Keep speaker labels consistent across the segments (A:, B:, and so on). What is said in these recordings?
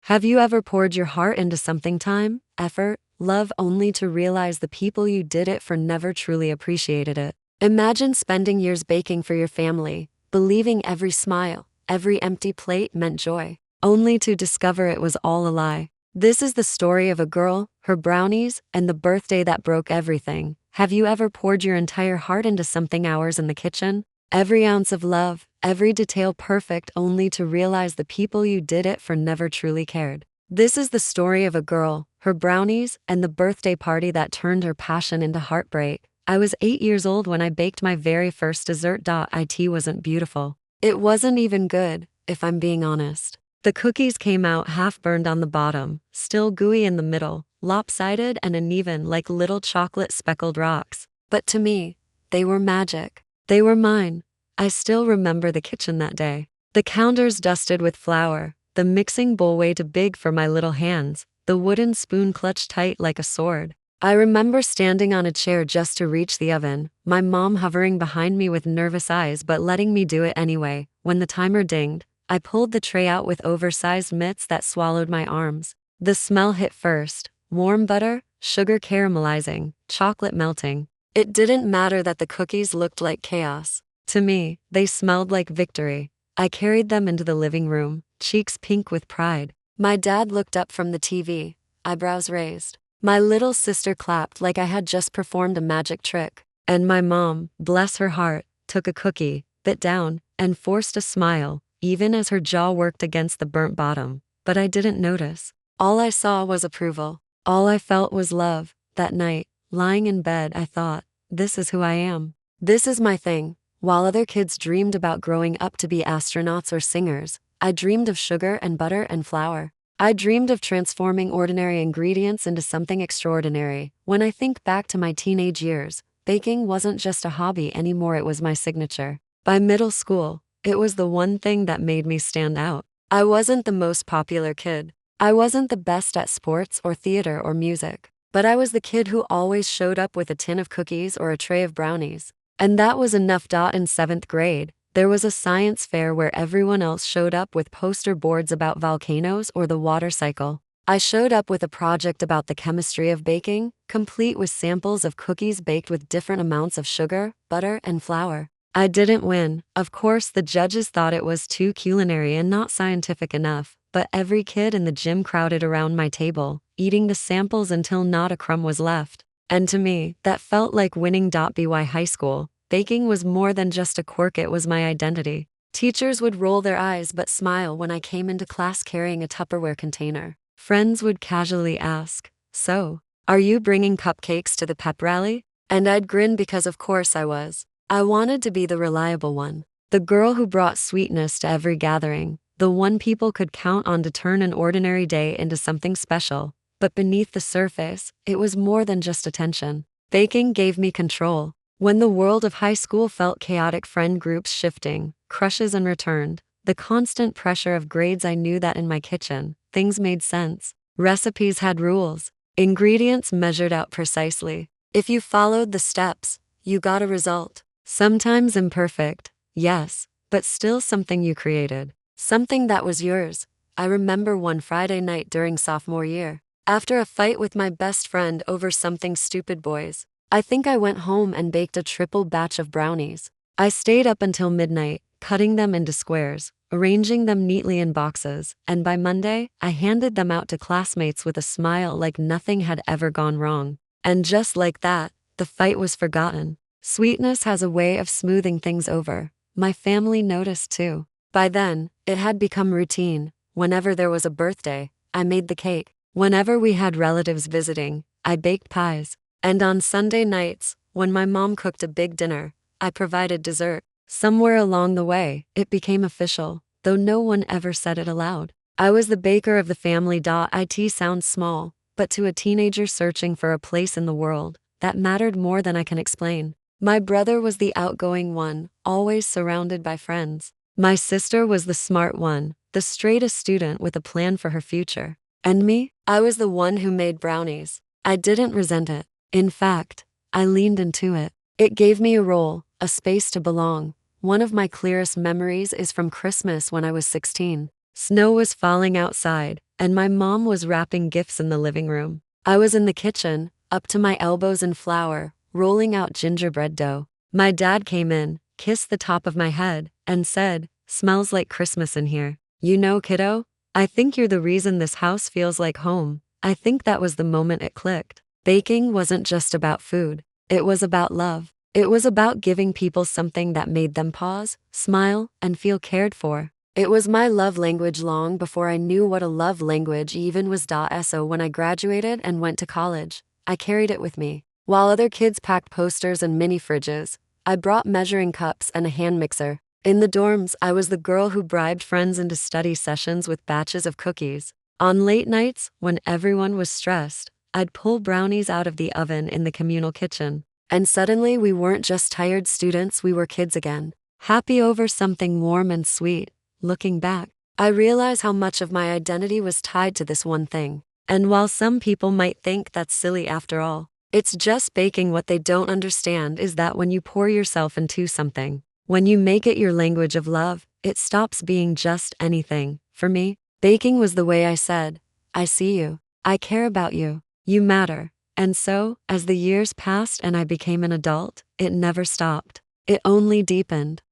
A: Have you ever poured your heart into something, time, effort, love, only to realize the people you did it for never truly appreciated it? Imagine spending years baking for your family, believing every smile, every empty plate meant joy, only to discover it was all a lie. This is the story of a girl, her brownies, and the birthday that broke everything. Have you ever poured your entire heart into something, hours in the kitchen? Every ounce of love, every detail perfect, only to realize the people you did it for never truly cared. This is the story of a girl, her brownies, and the birthday party that turned her passion into heartbreak. I was 8 years old when I baked my very first dessert. It wasn't beautiful. It wasn't even good, if I'm being honest. The cookies came out half burned on the bottom, still gooey in the middle, lopsided and uneven like little chocolate speckled rocks. But to me, they were magic. They were mine. I still remember the kitchen that day. The counters dusted with flour, the mixing bowl way too big for my little hands, the wooden spoon clutched tight like a sword. I remember standing on a chair just to reach the oven, my mom hovering behind me with nervous eyes but letting me do it anyway. When the timer dinged, I pulled the tray out with oversized mitts that swallowed my arms. The smell hit first: warm butter, sugar caramelizing, chocolate melting. It didn't matter that the cookies looked like chaos. To me, they smelled like victory. I carried them into the living room, cheeks pink with pride. My dad looked up from the TV, eyebrows raised. My little sister clapped like I had just performed a magic trick. And my mom, bless her heart, took a cookie, bit down, and forced a smile, even as her jaw worked against the burnt bottom. But I didn't notice. All I saw was approval. All I felt was love. That night, lying in bed, I thought, this is who I am. This is my thing. While other kids dreamed about growing up to be astronauts or singers, I dreamed of sugar and butter and flour. I dreamed of transforming ordinary ingredients into something extraordinary. When I think back to my teenage years, baking wasn't just a hobby anymore, it was my signature. By middle school, it was the one thing that made me stand out. I wasn't the most popular kid. I wasn't the best at sports or theater or music. But I was the kid who always showed up with a tin of cookies or a tray of brownies. And that was enough. In 7th grade, there was a science fair where everyone else showed up with poster boards about volcanoes or the water cycle. I showed up with a project about the chemistry of baking, complete with samples of cookies baked with different amounts of sugar, butter, and flour. I didn't win. Of course, the judges thought it was too culinary and not scientific enough, but every kid in the gym crowded around my table, eating the samples until not a crumb was left. And to me, that felt like winning. By high school, baking was more than just a quirk, it was my identity. Teachers would roll their eyes but smile when I came into class carrying a Tupperware container. Friends would casually ask, "So, are you bringing cupcakes to the pep rally?" And I'd grin because of course I was. I wanted to be the reliable one, the girl who brought sweetness to every gathering, the one people could count on to turn an ordinary day into something special. But beneath the surface, it was more than just attention. Baking gave me control. When the world of high school felt chaotic, friend groups shifting, crushes unreturned, the constant pressure of grades, I knew that in my kitchen, things made sense. Recipes had rules. Ingredients measured out precisely. If you followed the steps, you got a result. Sometimes imperfect, yes, but still something you created. Something that was yours. I remember one Friday night during sophomore year. After a fight with my best friend over something stupid, boys, I think I went home and baked a triple batch of brownies. I stayed up until midnight, cutting them into squares, arranging them neatly in boxes, and by Monday, I handed them out to classmates with a smile like nothing had ever gone wrong. And just like that, the fight was forgotten. Sweetness has a way of smoothing things over. My family noticed too. By then, it had become routine. Whenever there was a birthday, I made the cake. Whenever we had relatives visiting, I baked pies. And on Sunday nights, when my mom cooked a big dinner, I provided dessert. Somewhere along the way, it became official, though no one ever said it aloud. I was the baker of the family. It sounds small, but to a teenager searching for a place in the world, that mattered more than I can explain. My brother was the outgoing one, always surrounded by friends. My sister was the smart one, the straightest student with a plan for her future. And me, I was the one who made brownies. I didn't resent it. In fact, I leaned into it. It gave me a role, a space to belong. One of my clearest memories is from Christmas when I was 16. Snow was falling outside, and my mom was wrapping gifts in the living room. I was in the kitchen, up to my elbows in flour, rolling out gingerbread dough. My dad came in, kissed the top of my head, and said, "Smells like Christmas in here. You know, kiddo, I think you're the reason this house feels like home." I think that was the moment it clicked. Baking wasn't just about food. It was about love. It was about giving people something that made them pause, smile, and feel cared for. It was my love language long before I knew what a love language even was. So when I graduated and went to college, I carried it with me. While other kids packed posters and mini fridges, I brought measuring cups and a hand mixer. In the dorms, I was the girl who bribed friends into study sessions with batches of cookies. On late nights, when everyone was stressed, I'd pull brownies out of the oven in the communal kitchen. And suddenly we weren't just tired students, we were kids again, happy over something warm and sweet. Looking back, I realize how much of my identity was tied to this one thing. And while some people might think that's silly after all, it's just baking. What they don't understand is that when you pour yourself into something, when you make it your language of love, it stops being just anything. For me, baking was the way I said, "I see you. I care about you. You matter." And so, as the years passed and I became an adult, it never stopped. It only deepened.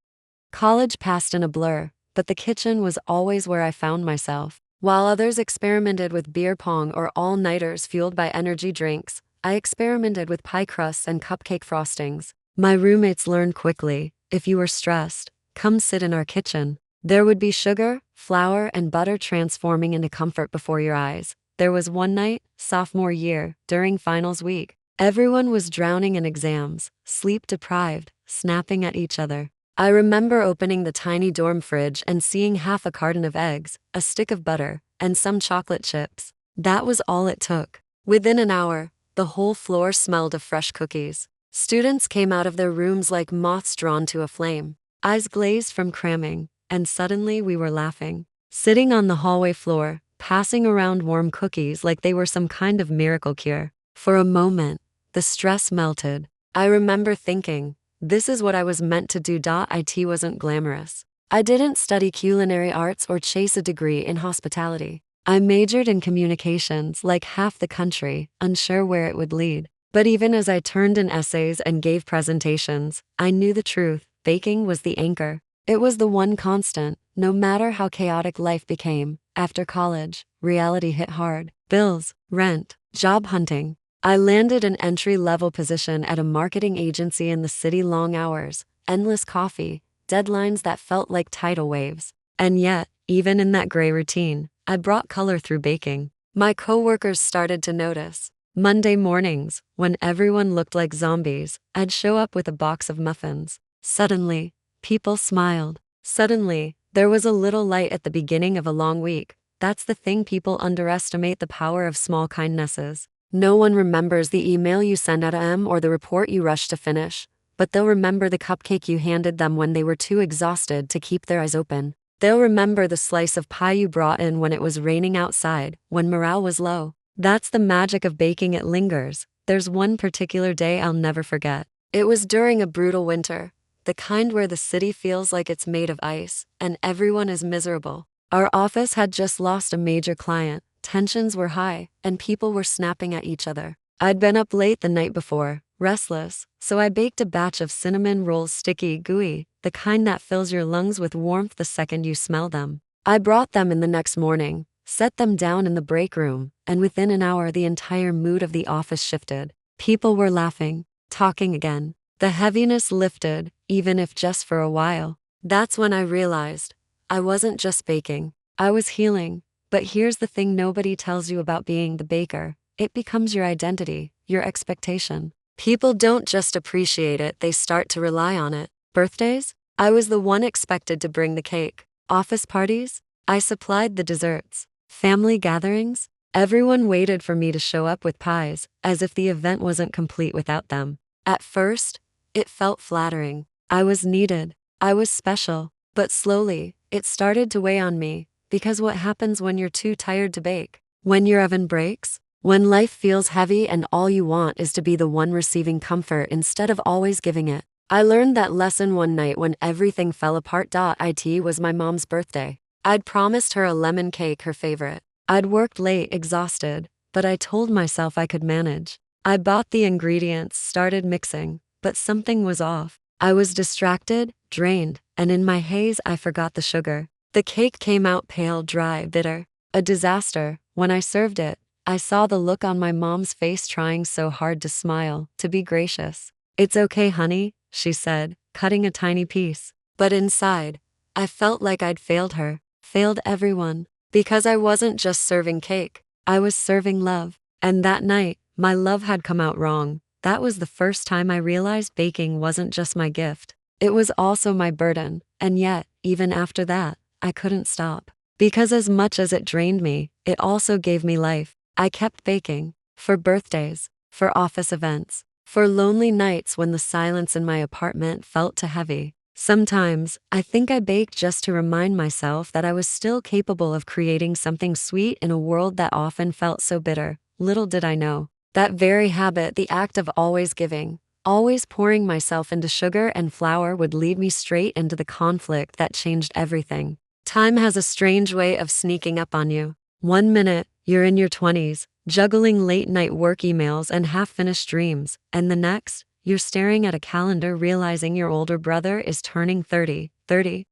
A: College passed in a blur, but the kitchen was always where I found myself. While others experimented with beer pong or all-nighters fueled by energy drinks, I experimented with pie crusts and cupcake frostings. My roommates learned quickly, if you were stressed, come sit in our kitchen. There would be sugar, flour, and butter transforming into comfort before your eyes. There was one night, sophomore year, during finals week. Everyone was drowning in exams, sleep-deprived, snapping at each other. I remember opening the tiny dorm fridge and seeing half a carton of eggs, a stick of butter, and some chocolate chips. That was all it took. Within an hour, the whole floor smelled of fresh cookies. Students came out of their rooms like moths drawn to a flame, eyes glazed from cramming, and suddenly we were laughing. Sitting on the hallway floor, passing around warm cookies like they were some kind of miracle cure. For a moment, the stress melted. I remember thinking, this is what I was meant to do. It wasn't glamorous. I didn't study culinary arts or chase a degree in hospitality. I majored in communications like half the country, unsure where it would lead. But even as I turned in essays and gave presentations, I knew the truth. Baking was the anchor. It was the one constant, no matter how chaotic life became. After college, reality hit hard. Bills, rent, job hunting. I landed an entry-level position at a marketing agency in the city. Long hours, endless coffee, deadlines that felt like tidal waves. And yet, even in that gray routine, I brought color through baking. My coworkers started to notice. Monday mornings, when everyone looked like zombies, I'd show up with a box of muffins. Suddenly, people smiled. Suddenly, there was a little light at the beginning of a long week. That's the thing, people underestimate the power of small kindnesses. No one remembers the email you sent at them or the report you rushed to finish, but they'll remember the cupcake you handed them when they were too exhausted to keep their eyes open. They'll remember the slice of pie you brought in when it was raining outside, when morale was low. That's the magic of baking. It lingers. There's one particular day I'll never forget. It was during a brutal winter, the kind where the city feels like it's made of ice, and everyone is miserable. Our office had just lost a major client, tensions were high, and people were snapping at each other. I'd been up late the night before, restless, so I baked a batch of cinnamon rolls, sticky, gooey, the kind that fills your lungs with warmth the second you smell them. I brought them in the next morning, set them down in the break room, and within an hour the entire mood of the office shifted. People were laughing, talking again. The heaviness lifted, even if just for a while. That's when I realized, I wasn't just baking, I was healing. But here's the thing nobody tells you about being the baker. It becomes your identity, your expectation. People don't just appreciate it, they start to rely on it. Birthdays? I was the one expected to bring the cake. Office parties? I supplied the desserts. Family gatherings? Everyone waited for me to show up with pies, as if the event wasn't complete without them. At first, it felt flattering. I was needed. I was special. But slowly, it started to weigh on me, because what happens when you're too tired to bake? When your oven breaks? When life feels heavy and all you want is to be the one receiving comfort instead of always giving it. I learned that lesson one night when everything fell apart. It was my mom's birthday. I'd promised her a lemon cake, her favorite. I'd worked late, exhausted, but I told myself I could manage. I bought the ingredients, started mixing, but something was off. I was distracted, drained, and in my haze I forgot the sugar. The cake came out pale, dry, bitter. A disaster. When I served it, I saw the look on my mom's face, trying so hard to smile, to be gracious. "It's okay, honey," she said, cutting a tiny piece. But inside, I felt like I'd failed her, failed everyone. Because I wasn't just serving cake, I was serving love. And that night, my love had come out wrong. That was the first time I realized baking wasn't just my gift. It was also my burden. And yet, even after that, I couldn't stop. Because as much as it drained me, it also gave me life. I kept baking. For birthdays, for office events, for lonely nights when the silence in my apartment felt too heavy. Sometimes, I think I baked just to remind myself that I was still capable of creating something sweet in a world that often felt so bitter. Little did I know, that very habit, the act of always giving, always pouring myself into sugar and flour, would lead me straight into the conflict that changed everything. Time has a strange way of sneaking up on you. One minute, you're in your 20s, juggling late-night work emails and half-finished dreams, and the next, you're staring at a calendar realizing your older brother is turning 30,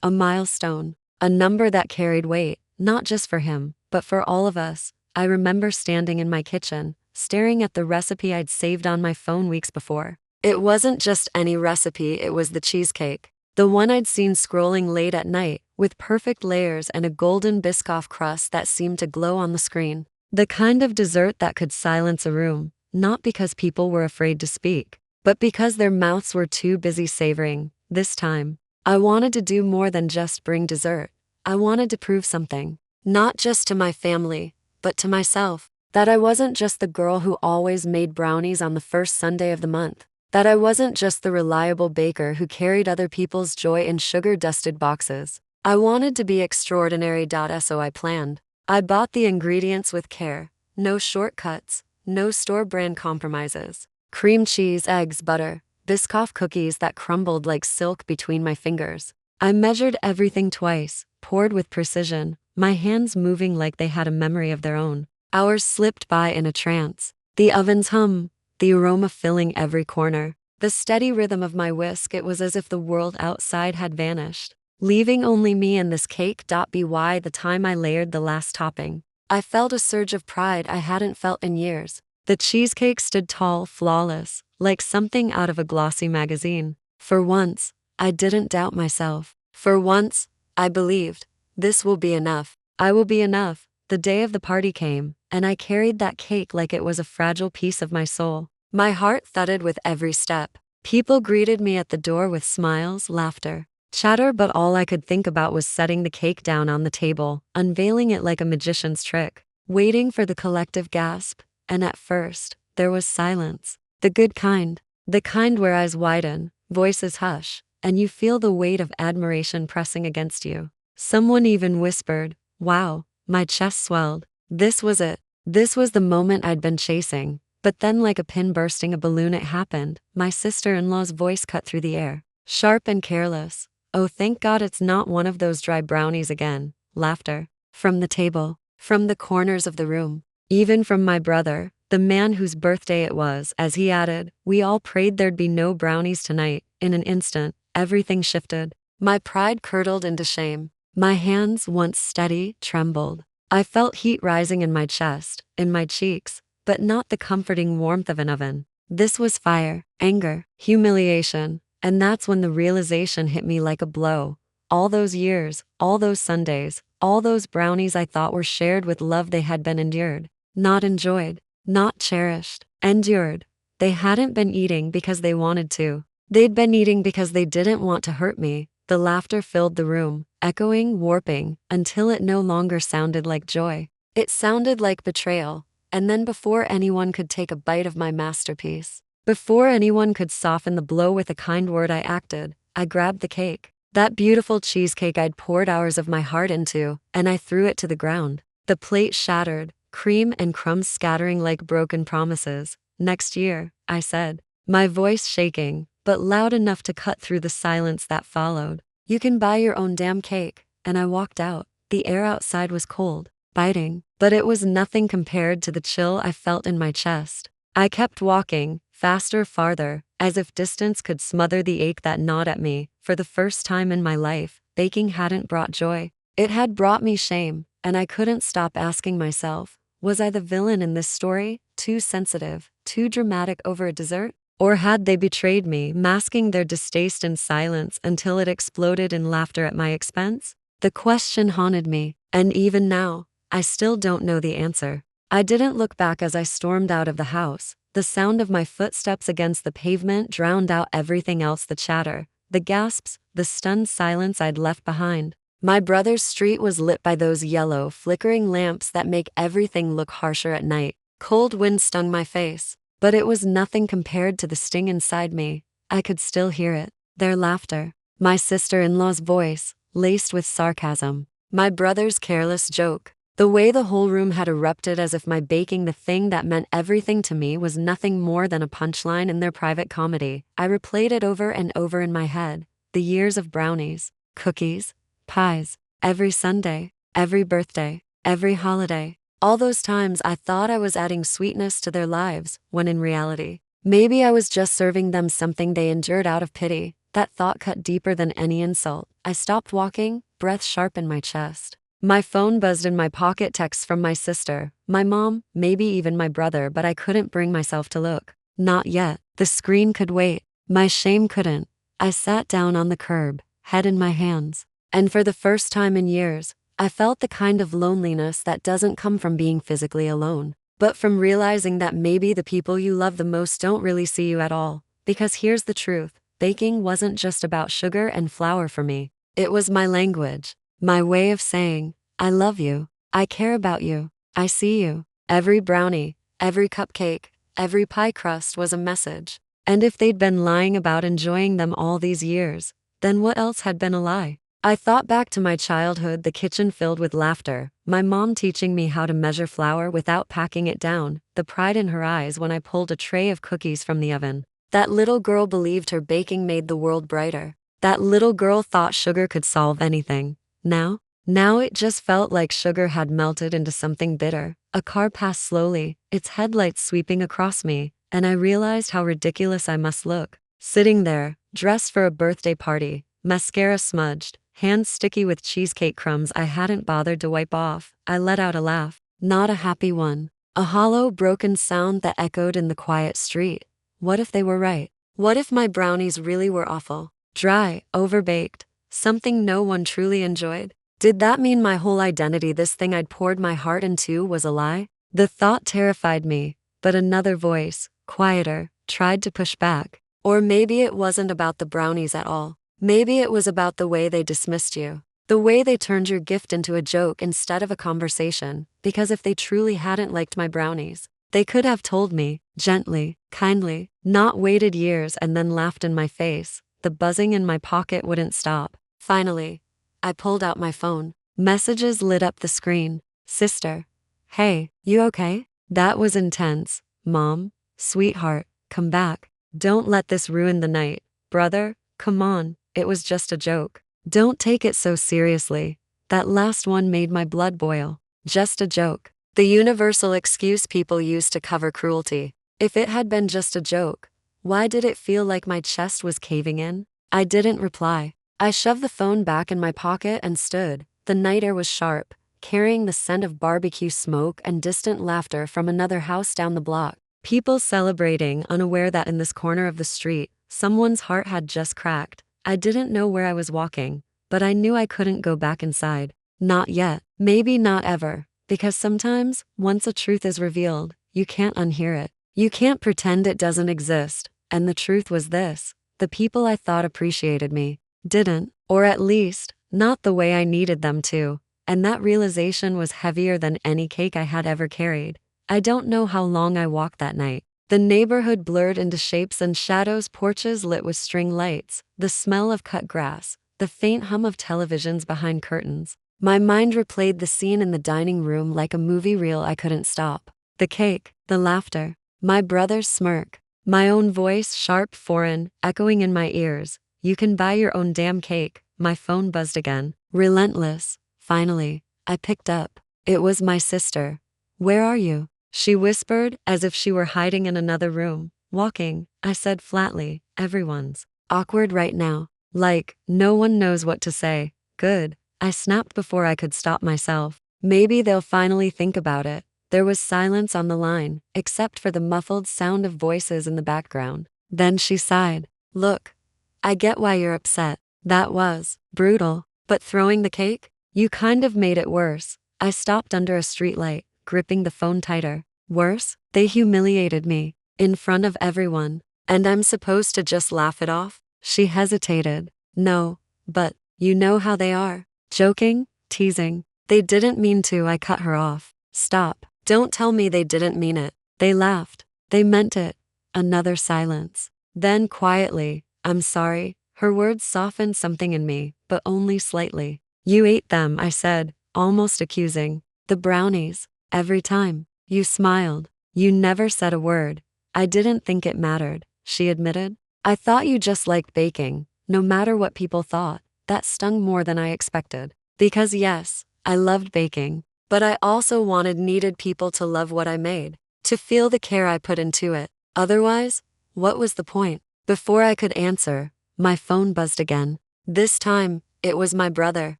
A: a milestone, a number that carried weight, not just for him, but for all of us. I remember standing in my kitchen, staring at the recipe I'd saved on my phone weeks before. It wasn't just any recipe, it was the cheesecake. The one I'd seen scrolling late at night, with perfect layers and a golden Biscoff crust that seemed to glow on the screen. The kind of dessert that could silence a room, not because people were afraid to speak, but because their mouths were too busy savoring. This time, I wanted to do more than just bring dessert. I wanted to prove something, not just to my family, but to myself, that I wasn't just the girl who always made brownies on the first Sunday of the month, that I wasn't just the reliable baker who carried other people's joy in sugar-dusted boxes. I wanted to be extraordinary. So I planned. I bought the ingredients with care, no shortcuts, no store-brand compromises. Cream cheese, eggs, butter, Biscoff cookies that crumbled like silk between my fingers. I measured everything twice, poured with precision, my hands moving like they had a memory of their own. Hours slipped by in a trance. The oven's hum, the aroma filling every corner, the steady rhythm of my whisk. It was as if the world outside had vanished, leaving only me and this cake. By the time I layered the last topping, I felt a surge of pride I hadn't felt in years. The cheesecake stood tall, flawless, like something out of a glossy magazine. For once, I didn't doubt myself. For once, I believed, this will be enough. I will be enough. The day of the party came, and I carried that cake like it was a fragile piece of my soul. My heart thudded with every step. People greeted me at the door with smiles, laughter, chatter, but all I could think about was setting the cake down on the table, unveiling it like a magician's trick, waiting for the collective gasp. And at first, there was silence. The good kind. The kind where eyes widen, voices hush, and you feel the weight of admiration pressing against you. Someone even whispered, "Wow." My chest swelled. This was it. This was the moment I'd been chasing. But then, like a pin bursting a balloon, it happened. My sister-in-law's voice cut through the air, sharp and careless. "Oh, thank God it's not one of those dry brownies again." Laughter. From the table, from the corners of the room, even from my brother, the man whose birthday it was, as he added, "We all prayed there'd be no brownies tonight." In an instant, everything shifted. My pride curdled into shame. My hands, once steady, trembled. I felt heat rising in my chest, in my cheeks, but not the comforting warmth of an oven. This was fire, anger, humiliation, and that's when the realization hit me like a blow. All those years, all those Sundays, all those brownies I thought were shared with love, they had been endured. Not enjoyed, not cherished, endured. They hadn't been eating because they wanted to. They'd been eating because they didn't want to hurt me. The laughter filled the room, echoing, warping, until it no longer sounded like joy. It sounded like betrayal. And then, before anyone could take a bite of my masterpiece, before anyone could soften the blow with a kind word, I acted. I grabbed the cake, that beautiful cheesecake I'd poured hours of my heart into, and I threw it to the ground. The plate shattered, cream and crumbs scattering like broken promises. "Next year," I said, my voice shaking, but loud enough to cut through the silence that followed. "You can buy your own damn cake." And I walked out. The air outside was cold, biting, but it was nothing compared to the chill I felt in my chest. I kept walking, faster, farther, as if distance could smother the ache that gnawed at me. For the first time in my life, baking hadn't brought joy. It had brought me shame, and I couldn't stop asking myself, was I the villain in this story, too sensitive, too dramatic over a dessert? Or had they betrayed me, masking their distaste in silence until it exploded in laughter at my expense? The question haunted me, and even now, I still don't know the answer. I didn't look back as I stormed out of the house. The sound of my footsteps against the pavement drowned out everything else, the chatter, the gasps, the stunned silence I'd left behind. My brother's street was lit by those yellow, flickering lamps that make everything look harsher at night. Cold wind stung my face, but it was nothing compared to the sting inside me. I could still hear it. Their laughter, my sister-in-law's voice, laced with sarcasm, my brother's careless joke, the way the whole room had erupted as if my baking the thing that meant everything to me was nothing more than a punchline in their private comedy. I replayed it over and over in my head. The years of brownies, cookies, pies, every Sunday, every birthday, every holiday. All those times I thought I was adding sweetness to their lives, when in reality, maybe I was just serving them something they endured out of pity. That thought cut deeper than any insult. I stopped walking, breath sharp in my chest. My phone buzzed in my pocket, texts from my sister, my mom, maybe even my brother, but I couldn't bring myself to look. Not yet. The screen could wait. My shame couldn't. I sat down on the curb, head in my hands. And for the first time in years, I felt the kind of loneliness that doesn't come from being physically alone, but from realizing that maybe the people you love the most don't really see you at all. Because here's the truth, baking wasn't just about sugar and flour for me. It was my language, my way of saying, I love you, I care about you, I see you. Every brownie, every cupcake, every pie crust was a message. And if they'd been lying about enjoying them all these years, then what else had been a lie? I thought back to my childhood, the kitchen filled with laughter, my mom teaching me how to measure flour without packing it down, the pride in her eyes when I pulled a tray of cookies from the oven. That little girl believed her baking made the world brighter. That little girl thought sugar could solve anything. Now it just felt like sugar had melted into something bitter. A car passed slowly, its headlights sweeping across me, and I realized how ridiculous I must look. Sitting there, dressed for a birthday party, mascara smudged, hands sticky with cheesecake crumbs I hadn't bothered to wipe off. I let out a laugh, not a happy one. A hollow, broken sound that echoed in the quiet street. What if they were right? What if my brownies really were awful? Dry, overbaked, something no one truly enjoyed? Did that mean my whole identity, this thing I'd poured my heart into, was a lie? The thought terrified me, but another voice, quieter, tried to push back. Or maybe it wasn't about the brownies at all. Maybe it was about the way they dismissed you. The way they turned your gift into a joke instead of a conversation. Because if they truly hadn't liked my brownies, they could have told me, gently, kindly, not waited years and then laughed in my face. The buzzing in my pocket wouldn't stop. Finally, I pulled out my phone. Messages lit up the screen. Sister. Hey, you okay? That was intense. Mom. Sweetheart, come back. Don't let this ruin the night. Brother, come on. It was just a joke. Don't take it so seriously. That last one made my blood boil. Just a joke. The universal excuse people use to cover cruelty. If it had been just a joke, why did it feel like my chest was caving in? I didn't reply. I shoved the phone back in my pocket and stood. The night air was sharp, carrying the scent of barbecue smoke and distant laughter from another house down the block. People celebrating, unaware that in this corner of the street, someone's heart had just cracked. I didn't know where I was walking, but I knew I couldn't go back inside. Not yet. Maybe not ever. Because sometimes, once a truth is revealed, you can't unhear it. You can't pretend it doesn't exist. And the truth was this. The people I thought appreciated me didn't, or at least, not the way I needed them to. And that realization was heavier than any cake I had ever carried. I don't know how long I walked that night. The neighborhood blurred into shapes and shadows, porches lit with string lights, the smell of cut grass, the faint hum of televisions behind curtains. My mind replayed the scene in the dining room like a movie reel I couldn't stop. The cake, the laughter, my brother's smirk, my own voice, sharp, foreign, echoing in my ears. You can buy your own damn cake. My phone buzzed again. Relentless. Finally, I picked up. It was my sister. "Where are you?" She whispered, as if she were hiding in another room. "Walking," I said flatly. "Everyone's awkward right now. Like, no one knows what to say." "Good," I snapped before I could stop myself. "Maybe they'll finally think about it." There was silence on the line, except for the muffled sound of voices in the background. Then she sighed. "Look, I get why you're upset. That was brutal. But throwing the cake? You kind of made it worse." I stopped under a streetlight, gripping the phone tighter. "Worse? They humiliated me. In front of everyone. And I'm supposed to just laugh it off?" She hesitated. "No, but you know how they are. Joking, teasing. They didn't mean to." I cut her off. "Stop. Don't tell me they didn't mean it. They laughed. They meant it." Another silence. Then quietly, "I'm sorry." Her words softened something in me, but only slightly. "You ate them," I said, almost accusing. "The brownies. Every time." "You smiled. You never said a word." "I didn't think it mattered," she admitted. "I thought you just liked baking, no matter what people thought." That stung more than I expected. Because yes, I loved baking, but I also needed people to love what I made, to feel the care I put into it. Otherwise, what was the point? Before I could answer, my phone buzzed again. This time, it was my brother.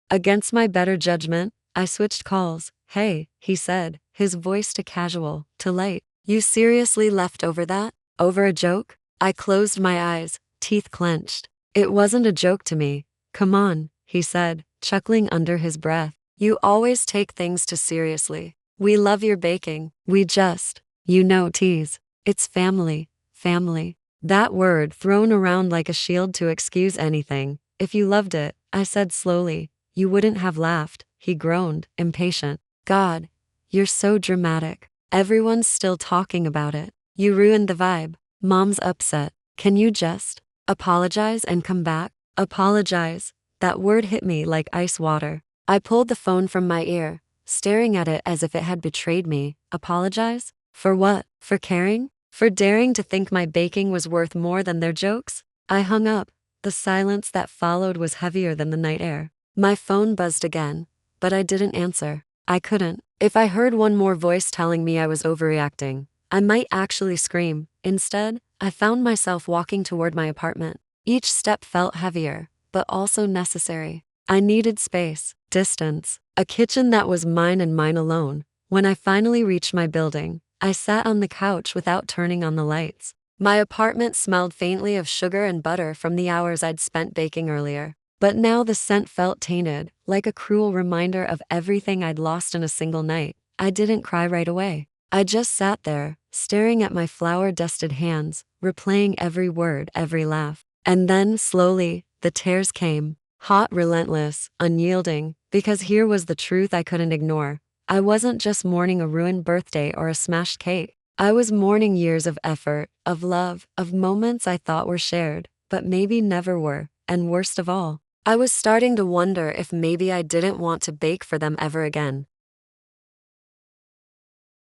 A: Against my better judgment, I switched calls. "Hey," he said, his voice to casual, to light. "You seriously left over that? Over a joke?" I closed my eyes, teeth clenched. "It wasn't a joke to me." "Come on," he said, chuckling under his breath. "You always take things too seriously. We love your baking. We just, tease. It's family, family." That word thrown around like a shield to excuse anything. "If you loved it," I said slowly, "you wouldn't have laughed." He groaned, impatient. "God, you're so dramatic. Everyone's still talking about it. You ruined the vibe. Mom's upset. Can you just apologize and come back?" Apologize. That word hit me like ice water. I pulled the phone from my ear, staring at it as if it had betrayed me. Apologize? For what? For caring? For daring to think my baking was worth more than their jokes? I hung up. The silence that followed was heavier than the night air. My phone buzzed again, but I didn't answer. I couldn't. If I heard one more voice telling me I was overreacting, I might actually scream. Instead, I found myself walking toward my apartment. Each step felt heavier, but also necessary. I needed space, distance, a kitchen that was mine and mine alone. When I finally reached my building, I sat on the couch without turning on the lights. My apartment smelled faintly of sugar and butter from the hours I'd spent baking earlier. But now the scent felt tainted, like a cruel reminder of everything I'd lost in a single night. I didn't cry right away. I just sat there, staring at my flour-dusted hands, replaying every word, every laugh. And then, slowly, the tears came. Hot, relentless, unyielding, because here was the truth I couldn't ignore. I wasn't just mourning a ruined birthday or a smashed cake. I was mourning years of effort, of love, of moments I thought were shared, but maybe never were. And worst of all, I was starting to wonder if maybe I didn't want to bake for them ever again.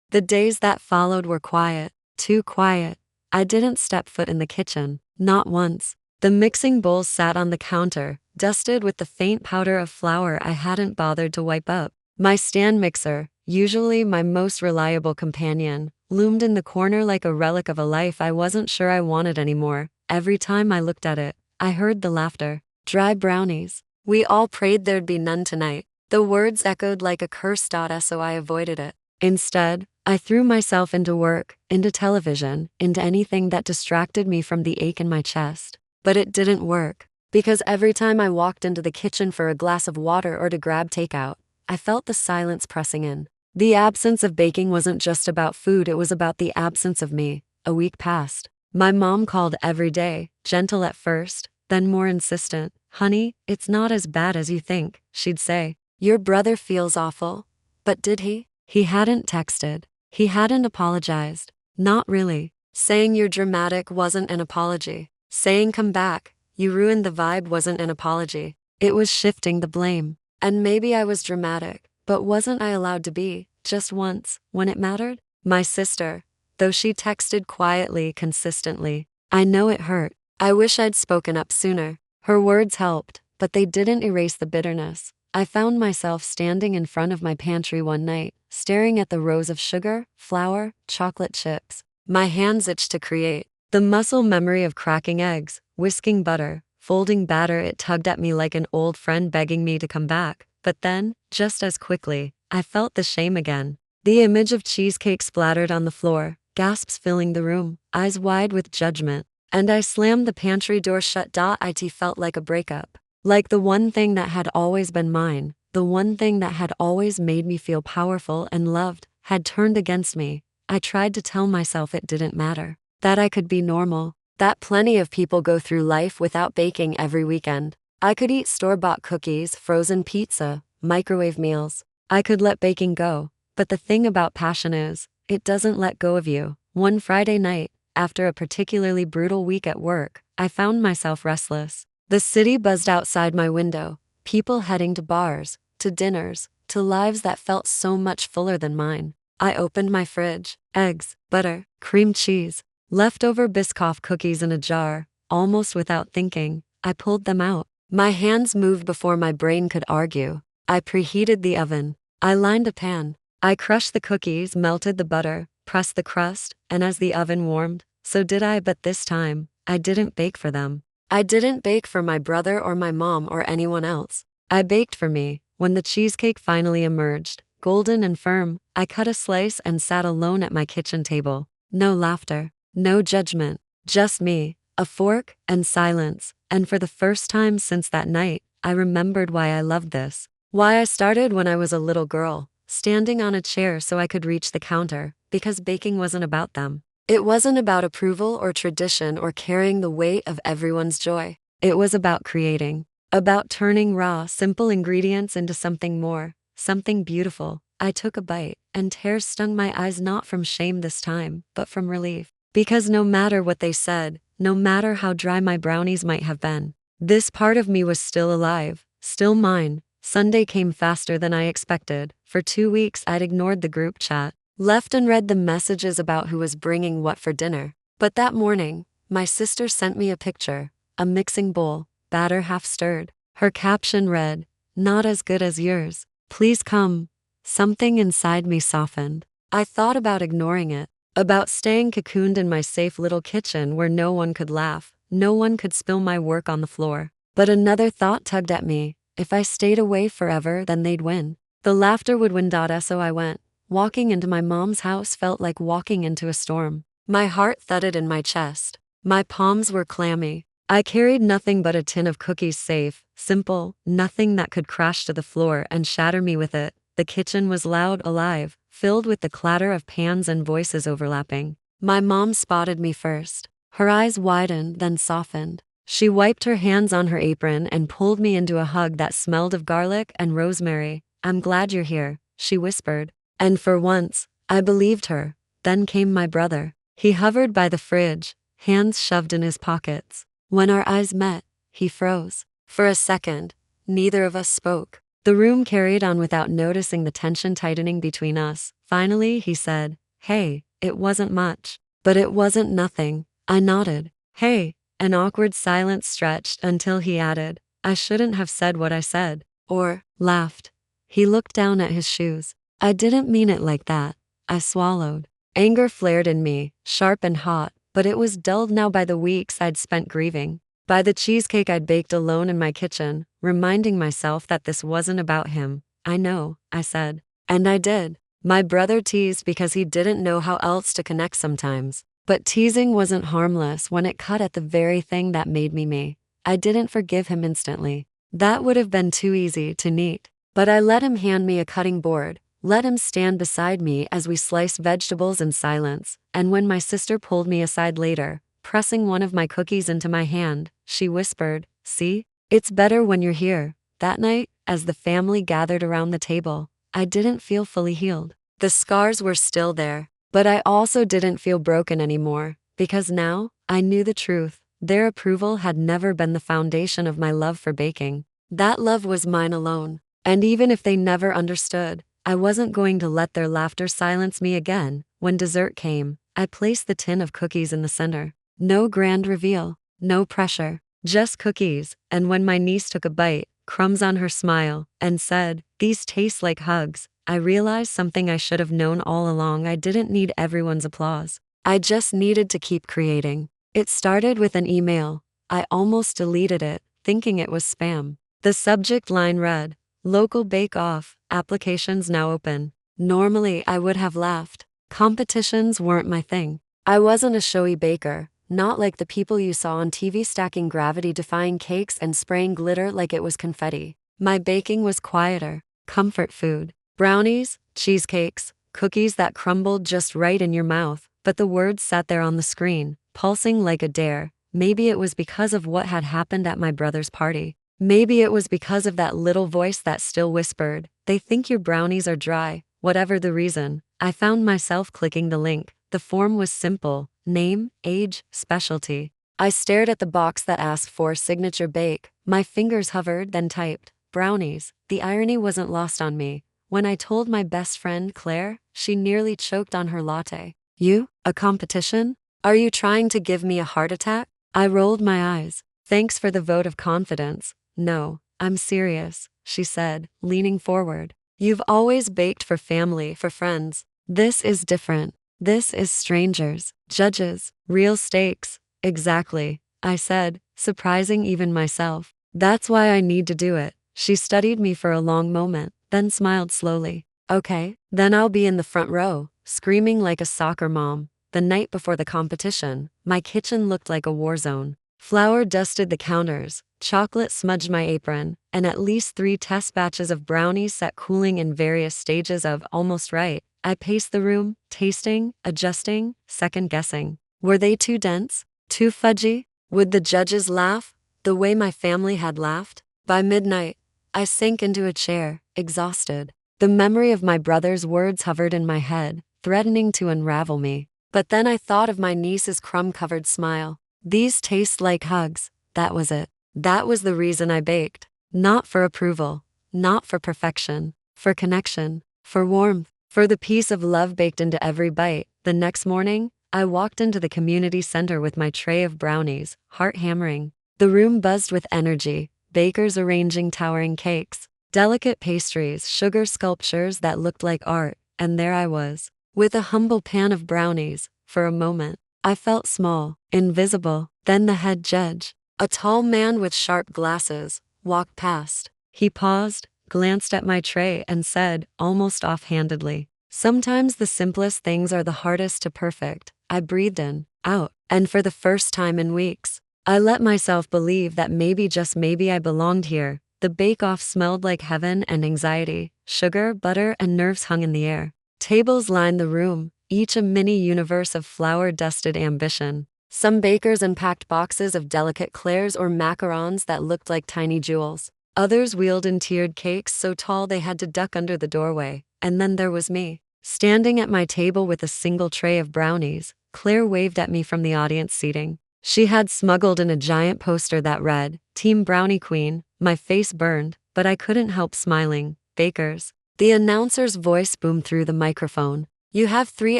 A: The days that followed were quiet, too quiet. I didn't step foot in the kitchen, not once. The mixing bowl sat on the counter, dusted with the faint powder of flour I hadn't bothered to wipe up. My stand mixer, usually my most reliable companion, loomed in the corner like a relic of a life I wasn't sure I wanted anymore. Every time I looked at it, I heard the laughter. "Dry brownies. We all prayed there'd be none tonight." The words echoed like a curse. So I avoided it. Instead, I threw myself into work, into television, into anything that distracted me from the ache in my chest. But it didn't work, because every time I walked into the kitchen for a glass of water or to grab takeout, I felt the silence pressing in. The absence of baking wasn't just about food, it was about the absence of me. A week passed. My mom called every day, gentle at first, then more insistent. "Honey, it's not as bad as you think," she'd say. "Your brother feels awful." But did he? He hadn't texted. He hadn't apologized. Not really. Saying "you're dramatic" wasn't an apology. Saying "come back, you ruined the vibe" wasn't an apology. It was shifting the blame. And maybe I was dramatic, but wasn't I allowed to be, just once, when it mattered? My sister, though she texted quietly, consistently. I know it hurt. I wish I'd spoken up sooner. Her words helped, but they didn't erase the bitterness. I found myself standing in front of my pantry one night, staring at the rows of sugar, flour, chocolate chips. My hands itched to create. The muscle memory of cracking eggs, whisking butter, folding batter, it tugged at me like an old friend begging me to come back. But then, just as quickly, I felt the shame again. The image of cheesecake splattered on the floor, gasps filling the room, eyes wide with judgment. And I slammed the pantry door shut. It felt like a breakup. Like the one thing that had always been mine, the one thing that had always made me feel powerful and loved, had turned against me. I tried to tell myself it didn't matter, that I could be normal, that plenty of people go through life without baking every weekend. I could eat store-bought cookies, frozen pizza, microwave meals. I could let baking go. But the thing about passion is, it doesn't let go of you. One Friday night, after a particularly brutal week at work, I found myself restless. The city buzzed outside my window, people heading to bars, to dinners, to lives that felt so much fuller than mine. I opened my fridge, eggs, butter, cream cheese, leftover Biscoff cookies in a jar. Almost without thinking, I pulled them out. My hands moved before my brain could argue. I preheated the oven. I lined a pan. I crushed the cookies, melted the butter, pressed the crust, and as the oven warmed, so did I. But this time, I didn't bake for them. I didn't bake for my brother or my mom or anyone else. I baked for me. When the cheesecake finally emerged, golden and firm, I cut a slice and sat alone at my kitchen table. No laughter, no judgment, just me, a fork, and silence. And for the first time since that night, I remembered why I loved this. Why I started when I was a little girl, standing on a chair so I could reach the counter, because baking wasn't about them. It wasn't about approval or tradition or carrying the weight of everyone's joy. It was about creating, about turning raw, simple ingredients into something more, something beautiful. I took a bite, and tears stung my eyes, not from shame this time, but from relief. Because no matter what they said, no matter how dry my brownies might have been, this part of me was still alive, still mine. Sunday came faster than I expected. For 2 weeks I'd ignored the group chat, left unread the messages about who was bringing what for dinner. But that morning, my sister sent me a picture, a mixing bowl, batter half stirred. Her caption read, "Not as good as yours. Please come." Something inside me softened. I thought about ignoring it, about staying cocooned in my safe little kitchen where no one could laugh, no one could spill my work on the floor. But another thought tugged at me. If I stayed away forever, then they'd win. The laughter would win. So I went. Walking into my mom's house felt like walking into a storm. My heart thudded in my chest. My palms were clammy. I carried nothing but a tin of cookies, safe, simple, nothing that could crash to the floor and shatter me with it. The kitchen was loud, alive, filled with the clatter of pans and voices overlapping. My mom spotted me first. Her eyes widened, then softened. She wiped her hands on her apron and pulled me into a hug that smelled of garlic and rosemary. "I'm glad you're here," she whispered. And for once, I believed her. Then came my brother. He hovered by the fridge, hands shoved in his pockets. When our eyes met, he froze. For a second, neither of us spoke. The room carried on without noticing the tension tightening between us. Finally, he said, "Hey." It wasn't much, but it wasn't nothing. I nodded. "Hey." An awkward silence stretched until he added, "I shouldn't have said what I said." Or laughed. He looked down at his shoes. "I didn't mean it like that." I swallowed. Anger flared in me, sharp and hot, but it was dulled now by the weeks I'd spent grieving, by the cheesecake I'd baked alone in my kitchen, reminding myself that this wasn't about him. "I know," I said. And I did. My brother teased because he didn't know how else to connect sometimes. But teasing wasn't harmless when it cut at the very thing that made me me. I didn't forgive him instantly. That would have been too easy to neat. But I let him hand me a cutting board, let him stand beside me as we sliced vegetables in silence, and when my sister pulled me aside later, pressing one of my cookies into my hand, she whispered, "See? It's better when you're here." That night, as the family gathered around the table, I didn't feel fully healed. The scars were still there. But I also didn't feel broken anymore, because now, I knew the truth. Their approval had never been the foundation of my love for baking. That love was mine alone. And even if they never understood, I wasn't going to let their laughter silence me again. When dessert came, I placed the tin of cookies in the center. No grand reveal, no pressure, just cookies. And when my niece took a bite, crumbs on her smile, and said, "These taste like hugs." I realized something I should have known all along. I didn't need everyone's applause. I just needed to keep creating. It started with an email. I almost deleted it, thinking it was spam. The subject line read, "Local Bake Off, applications now open." Normally, I would have laughed. Competitions weren't my thing. I wasn't a showy baker, not like the people you saw on TV stacking gravity-defying cakes and spraying glitter like it was confetti. My baking was quieter, comfort food. Brownies, cheesecakes, cookies that crumbled just right in your mouth, but the words sat there on the screen, pulsing like a dare. Maybe it was because of what had happened at my brother's party. Maybe it was because of that little voice that still whispered, "They think your brownies are dry." Whatever the reason, I found myself clicking the link. The form was simple: name, age, specialty. I stared at the box that asked for signature bake. My fingers hovered, then typed, "brownies." The irony wasn't lost on me. When I told my best friend, Claire, she nearly choked on her latte. "You? A competition? Are you trying to give me a heart attack?" I rolled my eyes. "Thanks for the vote of confidence." "No, I'm serious," she said, leaning forward. "You've always baked for family, for friends. This is different. This is strangers, judges, real stakes." "Exactly," I said, surprising even myself. "That's why I need to do it." She studied me for a long moment, then smiled slowly. "Okay, then I'll be in the front row, screaming like a soccer mom." The night before the competition, my kitchen looked like a war zone. Flour dusted the counters, chocolate smudged my apron, and at least 3 test batches of brownies sat cooling in various stages of almost right. I paced the room, tasting, adjusting, second-guessing. Were they too dense? Too fudgy? Would the judges laugh the way my family had laughed? By midnight, I sank into a chair, exhausted. The memory of my brother's words hovered in my head, threatening to unravel me. But then I thought of my niece's crumb-covered smile. "These taste like hugs." That was it. That was the reason I baked. Not for approval, not for perfection, for connection, for warmth, for the piece of love baked into every bite. The next morning, I walked into the community center with my tray of brownies, heart hammering. The room buzzed with energy, bakers arranging towering cakes, delicate pastries, sugar sculptures that looked like art, and there I was, with a humble pan of brownies. For a moment, I felt small, invisible. Then the head judge, a tall man with sharp glasses, walked past. He paused, glanced at my tray, and said, almost offhandedly, "Sometimes the simplest things are the hardest to perfect." I breathed in, out, and for the first time in weeks, I let myself believe that maybe, just maybe, I belonged here. The bake-off smelled like heaven and anxiety. Sugar, butter, and nerves hung in the air. Tables lined the room, each a mini universe of flour-dusted ambition. Some bakers unpacked boxes of delicate clairs or macarons that looked like tiny jewels. Others wheeled in tiered cakes so tall they had to duck under the doorway. And then there was me, standing at my table with a single tray of brownies. Claire waved at me from the audience seating. She had smuggled in a giant poster that read, "Team Brownie Queen." My face burned, but I couldn't help smiling. "Bakers." The announcer's voice boomed through the microphone. "You have 3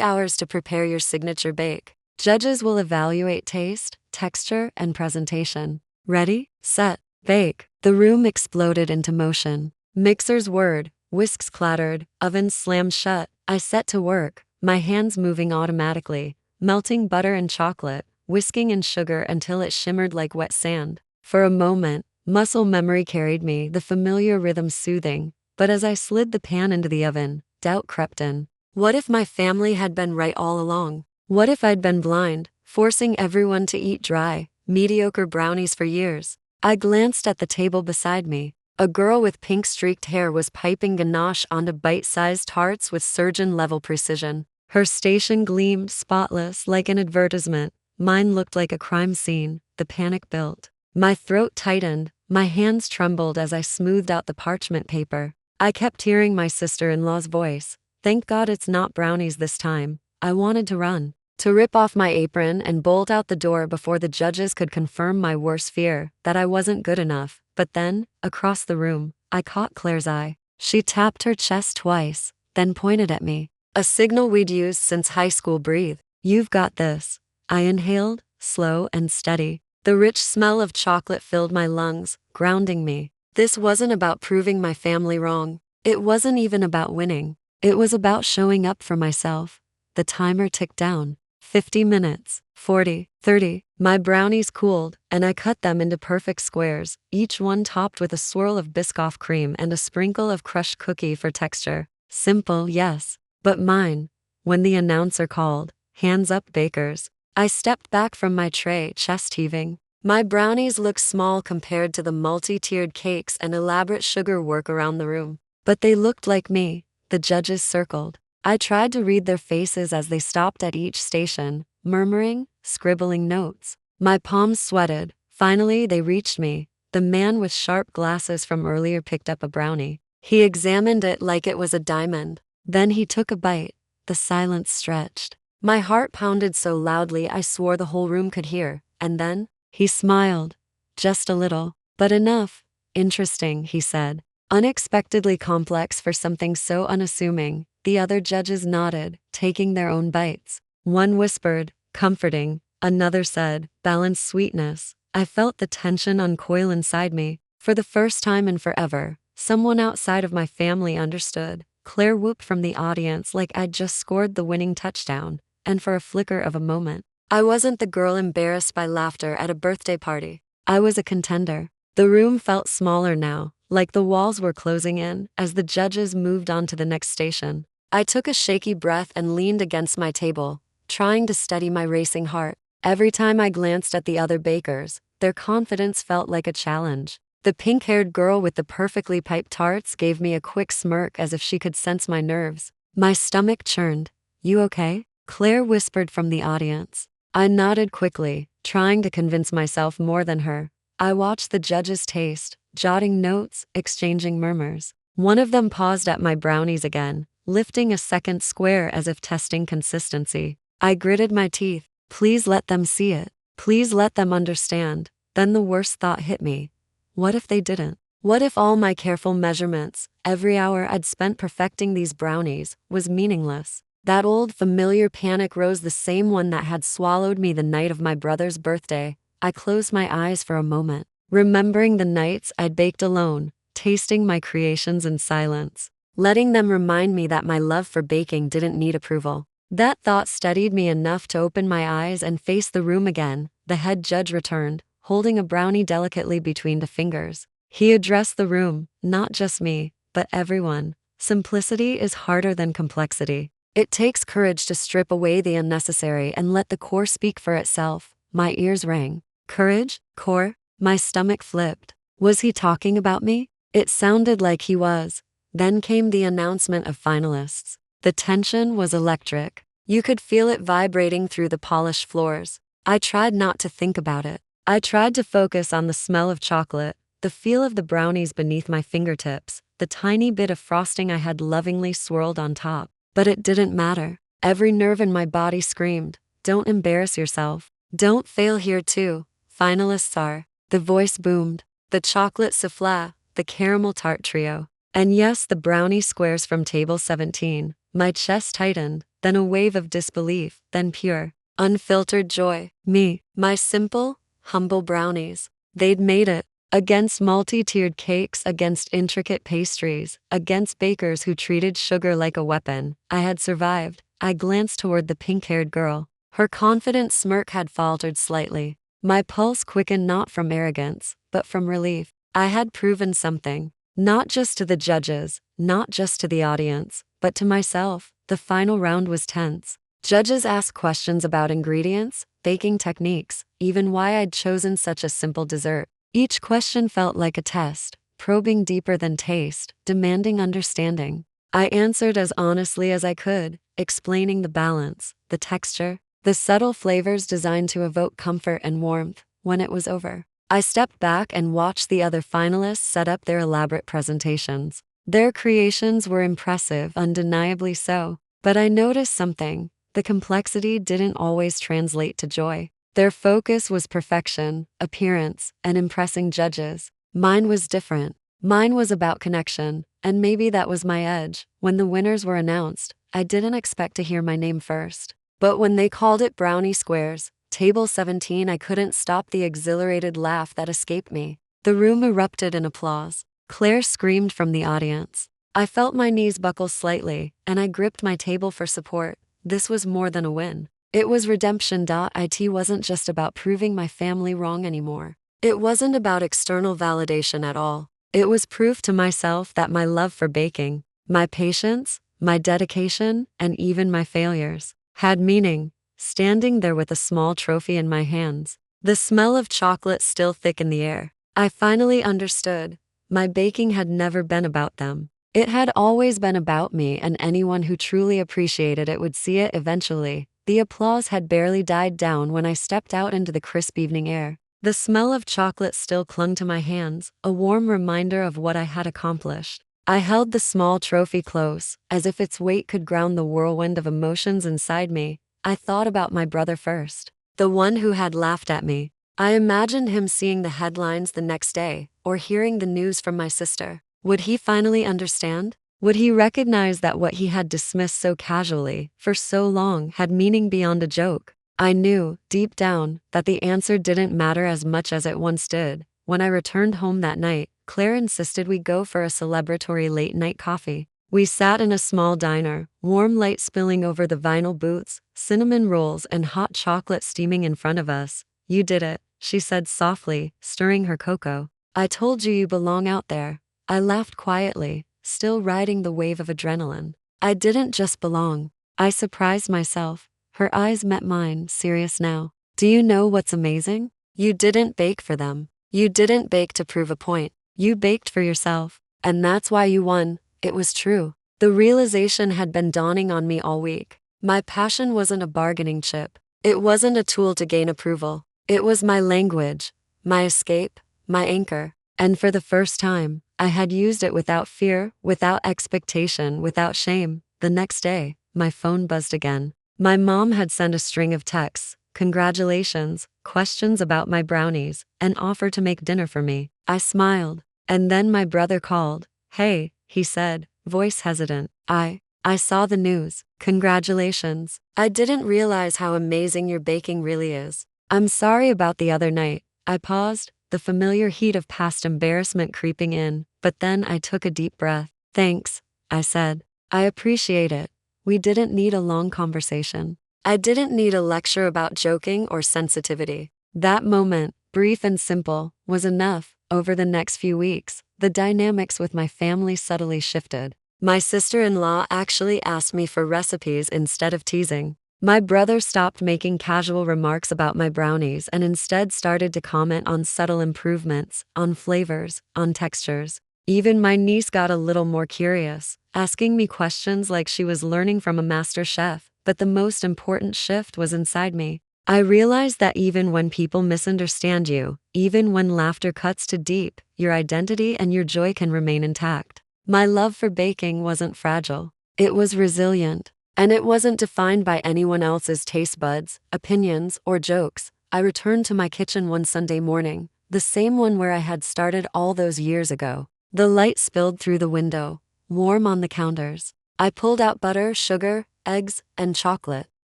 A: hours to prepare your signature bake. Judges will evaluate taste, texture, and presentation. Ready, set, bake." The room exploded into motion. Mixers whirred, whisks clattered, ovens slammed shut. I set to work, my hands moving automatically, melting butter and chocolate, whisking in sugar until it shimmered like wet sand. For a moment, muscle memory carried me, the familiar rhythm soothing. But as I slid the pan into the oven, doubt crept in. What if my family had been right all along? What if I'd been blind, forcing everyone to eat dry, mediocre brownies for years? I glanced at the table beside me. A girl with pink-streaked hair was piping ganache onto bite-sized tarts with surgeon-level precision. Her station gleamed spotless like an advertisement. Mine looked like a crime scene. The panic built. My throat tightened. My hands trembled as I smoothed out the parchment paper. I kept hearing my sister-in-law's voice. "Thank God it's not brownies this time." I wanted to run, to rip off my apron and bolt out the door before the judges could confirm my worst fear, that I wasn't good enough. But then, across the room, I caught Claire's eye. She tapped her chest twice, then pointed at me. A signal we'd used since high school. "Breathe. You've got this." I inhaled, slow and steady. The rich smell of chocolate filled my lungs, grounding me. This wasn't about proving my family wrong. It wasn't even about winning. It was about showing up for myself. The timer ticked down. 50 minutes, 40, 30. My brownies cooled, and I cut them into perfect squares, each one topped with a swirl of Biscoff cream and a sprinkle of crushed cookie for texture. Simple, yes. But mine. When the announcer called, "Hands up, bakers," I stepped back from my tray, chest heaving. My brownies looked small compared to the multi-tiered cakes and elaborate sugar work around the room. But they looked like me. The judges circled. I tried to read their faces as they stopped at each station, murmuring, scribbling notes. My palms sweated. Finally, they reached me. The man with sharp glasses from earlier picked up a brownie. He examined it like it was a diamond. Then he took a bite. The silence stretched. My heart pounded so loudly I swore the whole room could hear. And then, he smiled. Just a little, but enough. Interesting, he said. Unexpectedly complex for something so unassuming. The other judges nodded, taking their own bites. One whispered, "Comforting." Another said, "Balanced sweetness." I felt the tension uncoil inside me. For the first time in forever, someone outside of my family understood. Claire whooped from the audience like I'd just scored the winning touchdown, and for a flicker of a moment, I wasn't the girl embarrassed by laughter at a birthday party. I was a contender. The room felt smaller now, like the walls were closing in as the judges moved on to the next station. I took a shaky breath and leaned against my table, trying to steady my racing heart. Every time I glanced at the other bakers, their confidence felt like a challenge. The pink-haired girl with the perfectly piped tarts gave me a quick smirk as if she could sense my nerves. My stomach churned. "You okay?" Claire whispered from the audience. I nodded quickly, trying to convince myself more than her. I watched the judges taste, jotting notes, exchanging murmurs. One of them paused at my brownies again, lifting a second square as if testing consistency. I gritted my teeth. Please let them see it. Please let them understand. Then the worst thought hit me. What if they didn't? What if all my careful measurements, every hour I'd spent perfecting these brownies, was meaningless? That old familiar panic rose, the same one that had swallowed me the night of my brother's birthday. I closed my eyes for a moment, remembering the nights I'd baked alone, tasting my creations in silence, letting them remind me that my love for baking didn't need approval. That thought steadied me enough to open my eyes and face the room again. The head judge returned, holding a brownie delicately between the fingers. He addressed the room, not just me, but everyone. Simplicity is harder than complexity. It takes courage to strip away the unnecessary and let the core speak for itself. My ears rang. Courage? Core? My stomach flipped. Was he talking about me? It sounded like he was. Then came the announcement of finalists. The tension was electric. You could feel it vibrating through the polished floors. I tried not to think about it. I tried to focus on the smell of chocolate, the feel of the brownies beneath my fingertips, the tiny bit of frosting I had lovingly swirled on top. But it didn't matter. Every nerve in my body screamed, "Don't embarrass yourself. Don't fail here too. Finalists are." The voice boomed. The chocolate soufflé, the caramel tart trio, and yes, the brownie squares from table 17. My chest tightened, then a wave of disbelief, then pure, unfiltered joy. Me, my simple, humble brownies. They'd made it. Against multi-tiered cakes, against intricate pastries, against bakers who treated sugar like a weapon, I had survived. I glanced toward the pink-haired girl. Her confident smirk had faltered slightly. My pulse quickened not from arrogance, but from relief. I had proven something. Not just to the judges, not just to the audience, but to myself. The final round was tense. Judges asked questions about ingredients, baking techniques, even why I'd chosen such a simple dessert. Each question felt like a test, probing deeper than taste, demanding understanding. I answered as honestly as I could, explaining the balance, the texture, the subtle flavors designed to evoke comfort and warmth. When it was over, I stepped back and watched the other finalists set up their elaborate presentations. Their creations were impressive, undeniably so, but I noticed something. The complexity didn't always translate to joy. Their focus was perfection, appearance, and impressing judges. Mine was different. Mine was about connection, and maybe that was my edge. When the winners were announced, I didn't expect to hear my name first. But when they called it brownie squares, table 17, I couldn't stop the exhilarated laugh that escaped me. The room erupted in applause. Claire screamed from the audience. I felt my knees buckle slightly, and I gripped my table for support. This was more than a win. It was redemption. It wasn't just about proving my family wrong anymore. It wasn't about external validation at all. It was proof to myself that my love for baking, my patience, my dedication, and even my failures had meaning. Standing there with a small trophy in my hands, the smell of chocolate still thick in the air, I finally understood. My baking had never been about them. It had always been about me, and anyone who truly appreciated it would see it eventually. The applause had barely died down when I stepped out into the crisp evening air. The smell of chocolate still clung to my hands, a warm reminder of what I had accomplished. I held the small trophy close, as if its weight could ground the whirlwind of emotions inside me. I thought about my brother first, the one who had laughed at me. I imagined him seeing the headlines the next day, or hearing the news from my sister. Would he finally understand? Would he recognize that what he had dismissed so casually, for so long, had meaning beyond a joke? I knew, deep down, that the answer didn't matter as much as it once did. When I returned home that night, Claire insisted we go for a celebratory late-night coffee. We sat in a small diner, warm light spilling over the vinyl booths, cinnamon rolls and hot chocolate steaming in front of us. You did it, she said softly, stirring her cocoa. I told you belong out there. I laughed quietly, still riding the wave of adrenaline. I didn't just belong. I surprised myself. Her eyes met mine, serious now. Do you know what's amazing? You didn't bake for them. You didn't bake to prove a point. You baked for yourself. And that's why you won. It was true. The realization had been dawning on me all week. My passion wasn't a bargaining chip. It wasn't a tool to gain approval. It was my language, my escape, my anchor. And for the first time, I had used it without fear, without expectation, without shame. The next day, my phone buzzed again. My mom had sent a string of texts, congratulations, questions about my brownies, and offered to make dinner for me. I smiled. And then my brother called. Hey, he said, voice hesitant. I saw the news. Congratulations. I didn't realize how amazing your baking really is. I'm sorry about the other night. I paused, the familiar heat of past embarrassment creeping in, but then I took a deep breath. Thanks, I said. I appreciate it. We didn't need a long conversation. I didn't need a lecture about joking or sensitivity. That moment, brief and simple, was enough. Over the next few weeks, the dynamics with my family subtly shifted. My sister-in-law actually asked me for recipes instead of teasing. My brother stopped making casual remarks about my brownies and instead started to comment on subtle improvements, on flavors, on textures. Even my niece got a little more curious, asking me questions like she was learning from a master chef. But the most important shift was inside me. I realized that even when people misunderstand you, even when laughter cuts too deep, your identity and your joy can remain intact. My love for baking wasn't fragile. It was resilient. And it wasn't defined by anyone else's taste buds, opinions, or jokes. I returned to my kitchen one Sunday morning, the same one where I had started all those years ago. The light spilled through the window, warm on the counters. I pulled out butter, sugar, eggs, and chocolate.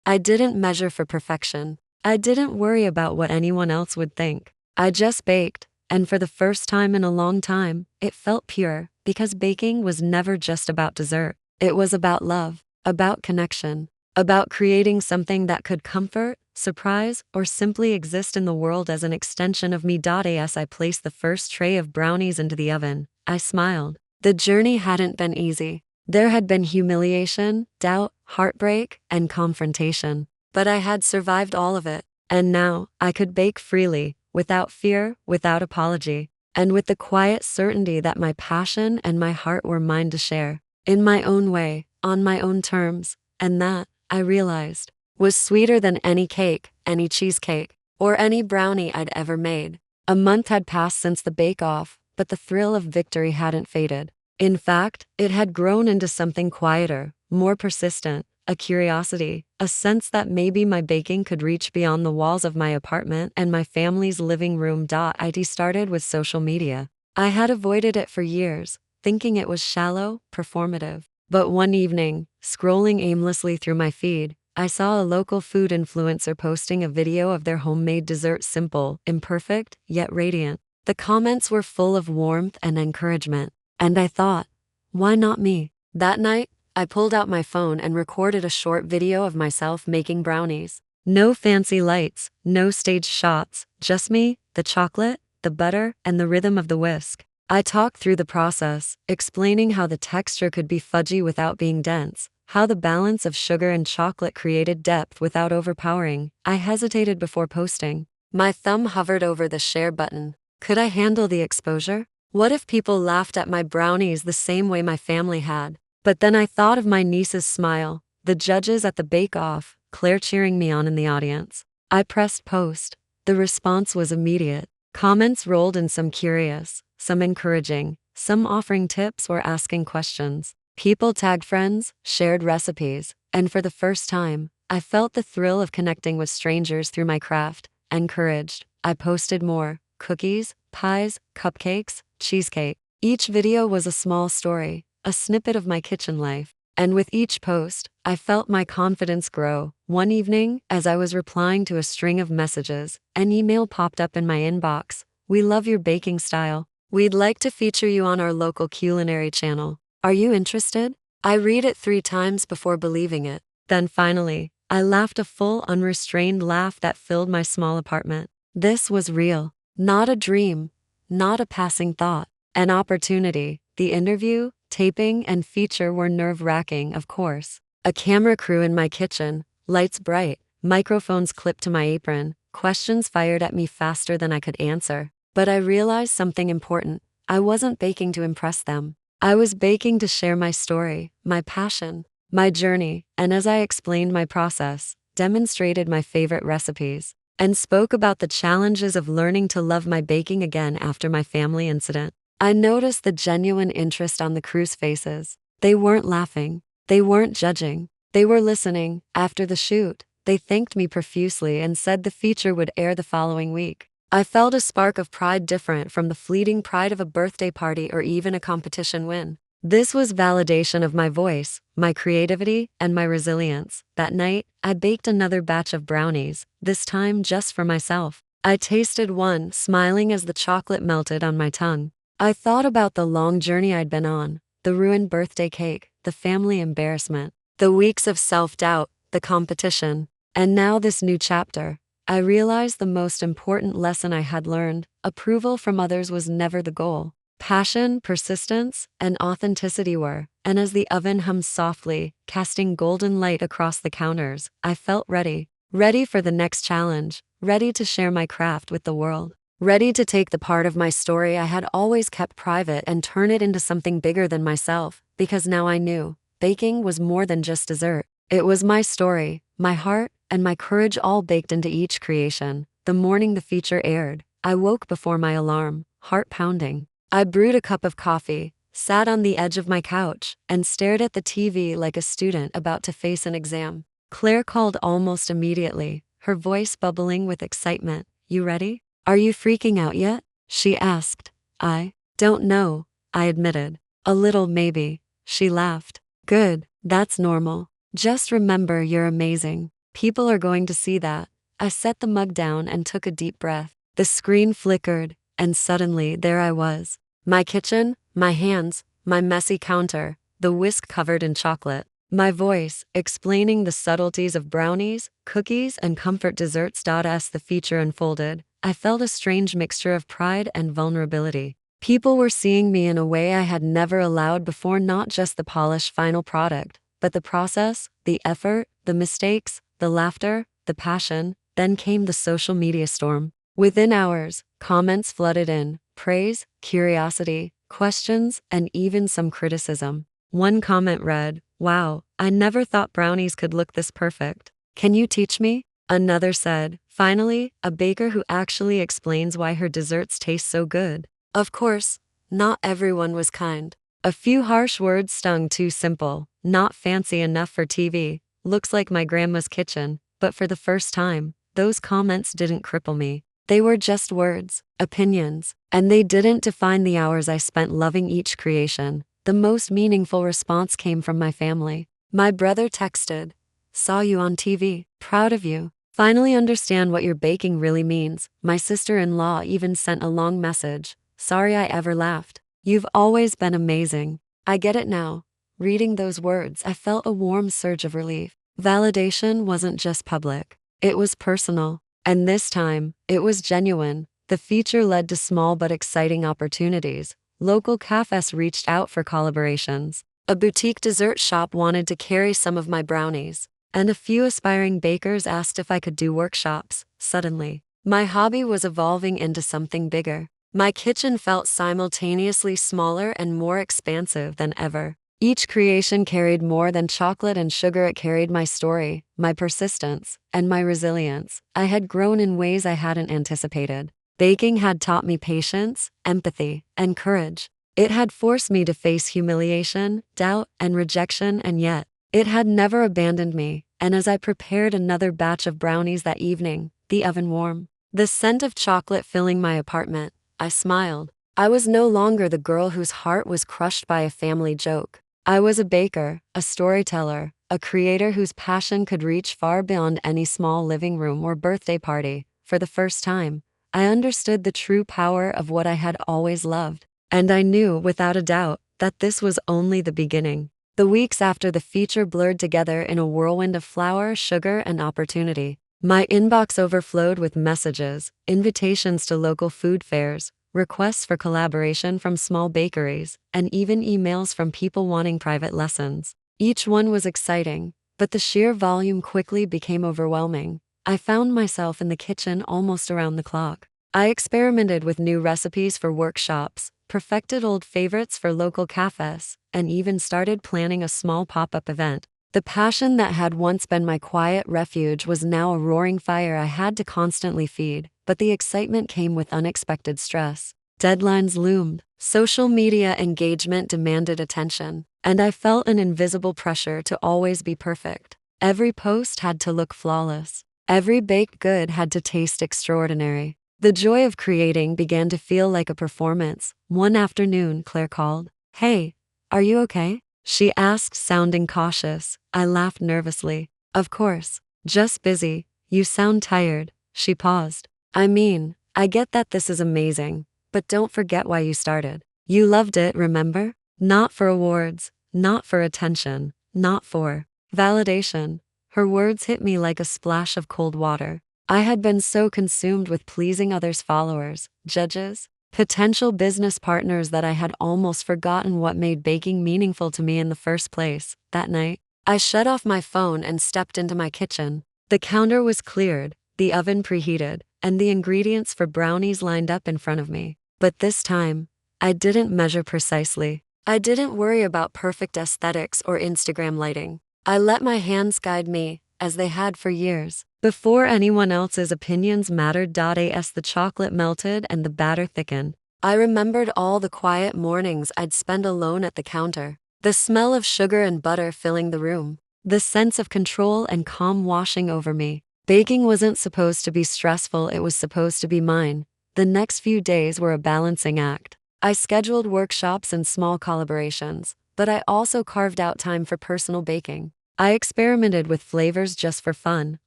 A: I didn't measure for perfection. I didn't worry about what anyone else would think. I just baked, and for the first time in a long time, it felt pure, because baking was never just about dessert. It was about love, about connection, about creating something that could comfort, surprise, or simply exist in the world as an extension of me. As I placed the first tray of brownies into the oven, I smiled. The journey hadn't been easy. There had been humiliation, doubt, heartbreak, and confrontation. But I had survived all of it. And now, I could bake freely, without fear, without apology, and with the quiet certainty that my passion and my heart were mine to share, in my own way, on my own terms. And that, I realized, was sweeter than any cake, any cheesecake, or any brownie I'd ever made. A month had passed since the bake-off, but the thrill of victory hadn't faded. In fact, it had grown into something quieter, more persistent, a curiosity, a sense that maybe my baking could reach beyond the walls of my apartment and my family's living room. It started with social media. I had avoided it for years, thinking it was shallow, performative. But one evening, scrolling aimlessly through my feed, I saw a local food influencer posting a video of their homemade dessert, simple, imperfect, yet radiant. The comments were full of warmth and encouragement. And I thought, why not me? That night, I pulled out my phone and recorded a short video of myself making brownies. No fancy lights, no staged shots, just me, the chocolate, the butter, and the rhythm of the whisk. I talked through the process, explaining how the texture could be fudgy without being dense, how the balance of sugar and chocolate created depth without overpowering. I hesitated before posting. My thumb hovered over the share button. Could I handle the exposure? What if people laughed at my brownies the same way my family had? But then I thought of my niece's smile, the judges at the bake-off, Claire cheering me on in the audience. I pressed post. The response was immediate. Comments rolled in, some curious, some encouraging, some offering tips or asking questions. People tagged friends, shared recipes, and for the first time, I felt the thrill of connecting with strangers through my craft. Encouraged, I posted more cookies, pies, cupcakes, cheesecake. Each video was a small story, a snippet of my kitchen life. And with each post, I felt my confidence grow. One evening, as I was replying to a string of messages, an email popped up in my inbox. We love your baking style. We'd like to feature you on our local culinary channel. Are you interested? I read it 3 times before believing it. Then finally, I laughed a full, unrestrained laugh that filled my small apartment. This was real. Not a dream. Not a passing thought. An opportunity. The interview, taping, and feature were nerve-wracking, of course. A camera crew in my kitchen, lights bright, microphones clipped to my apron, questions fired at me faster than I could answer. But I realized something important. I wasn't baking to impress them. I was baking to share my story, my passion, my journey, and as I explained my process, demonstrated my favorite recipes, and spoke about the challenges of learning to love my baking again after my family incident, I noticed the genuine interest on the crew's faces. They weren't laughing. They weren't judging. They were listening. After the shoot, they thanked me profusely and said the feature would air the following week. I felt a spark of pride different from the fleeting pride of a birthday party or even a competition win. This was validation of my voice, my creativity, and my resilience. That night, I baked another batch of brownies, this time just for myself. I tasted one, smiling as the chocolate melted on my tongue. I thought about the long journey I'd been on, the ruined birthday cake, the family embarrassment, the weeks of self-doubt, the competition, and now this new chapter. I realized the most important lesson I had learned: approval from others was never the goal. Passion, persistence, and authenticity were, and as the oven hummed softly, casting golden light across the counters, I felt ready. Ready for the next challenge, ready to share my craft with the world. Ready to take the part of my story I had always kept private and turn it into something bigger than myself, because now I knew, baking was more than just dessert. It was my story, my heart, and my courage all baked into each creation. The morning the feature aired, I woke before my alarm, heart pounding. I brewed a cup of coffee, sat on the edge of my couch, and stared at the TV like a student about to face an exam. Claire called almost immediately, her voice bubbling with excitement. You ready? Are you freaking out yet? She asked. I don't know, I admitted. A little maybe. She laughed. Good, that's normal. Just remember you're amazing. People are going to see that. I set the mug down and took a deep breath. The screen flickered, and suddenly there I was. My kitchen, my hands, my messy counter, the whisk covered in chocolate. My voice, explaining the subtleties of brownies, cookies, and comfort desserts. As the feature unfolded, I felt a strange mixture of pride and vulnerability. People were seeing me in a way I had never allowed before, not just the polished final product, but the process, the effort, the mistakes, the laughter, the passion. Then came the social media storm. Within hours, comments flooded in, praise, curiosity, questions, and even some criticism. One comment read, "Wow, I never thought brownies could look this perfect. Can you teach me?" Another said, "Finally, a baker who actually explains why her desserts taste so good." Of course, not everyone was kind. A few harsh words stung. Too simple, not fancy enough for TV, looks like my grandma's kitchen. But for the first time, those comments didn't cripple me. They were just words, opinions, and they didn't define the hours I spent loving each creation. The most meaningful response came from my family. My brother texted, "Saw you on TV, proud of you." Finally understand what your baking really means. My sister-in-law even sent a long message. Sorry I ever laughed. You've always been amazing. I get it now. Reading those words, I felt a warm surge of relief. Validation wasn't just public. It was personal. And this time, it was genuine. The feature led to small but exciting opportunities. Local cafes reached out for collaborations. A boutique dessert shop wanted to carry some of my brownies. And a few aspiring bakers asked if I could do workshops. Suddenly, my hobby was evolving into something bigger. My kitchen felt simultaneously smaller and more expansive than ever. Each creation carried more than chocolate and sugar. It carried my story, my persistence, and my resilience. I had grown in ways I hadn't anticipated. Baking had taught me patience, empathy, and courage. It had forced me to face humiliation, doubt, and rejection, and yet, it had never abandoned me. And as I prepared another batch of brownies that evening, the oven warm, the scent of chocolate filling my apartment, I smiled. I was no longer the girl whose heart was crushed by a family joke. I was a baker, a storyteller, a creator whose passion could reach far beyond any small living room or birthday party. For the first time, I understood the true power of what I had always loved. And I knew, without a doubt, that this was only the beginning. The weeks after the feature blurred together in a whirlwind of flour, sugar, and opportunity. My inbox overflowed with messages, invitations to local food fairs, requests for collaboration from small bakeries, and even emails from people wanting private lessons. Each one was exciting, but the sheer volume quickly became overwhelming. I found myself in the kitchen almost around the clock. I experimented with new recipes for workshops, perfected old favorites for local cafes, and even started planning a small pop-up event. The passion that had once been my quiet refuge was now a roaring fire I had to constantly feed, but the excitement came with unexpected stress. Deadlines loomed, social media engagement demanded attention, and I felt an invisible pressure to always be perfect. Every post had to look flawless. Every baked good had to taste extraordinary. The joy of creating began to feel like a performance. One afternoon, Claire called. "Hey, are you okay?" she asked, sounding cautious. I laughed nervously. "Of course, just busy. You sound tired." She paused. I get that this is amazing, but don't forget why you started. You loved it, remember? Not for awards, not for attention, not for validation." Her words hit me like a splash of cold water. I had been so consumed with pleasing others' followers, judges, potential business partners that I had almost forgotten what made baking meaningful to me in the first place. That night, I shut off my phone and stepped into my kitchen. The counter was cleared, the oven preheated, and the ingredients for brownies lined up in front of me. But this time, I didn't measure precisely. I didn't worry about perfect aesthetics or Instagram lighting. I let my hands guide me, as they had for years. Before anyone else's opinions mattered. As the chocolate melted and the batter thickened, I remembered all the quiet mornings I'd spend alone at the counter. The smell of sugar and butter filling the room. The sense of control and calm washing over me. Baking wasn't supposed to be stressful, it was supposed to be mine. The next few days were a balancing act. I scheduled workshops and small collaborations, but I also carved out time for personal baking. I experimented with flavors just for fun: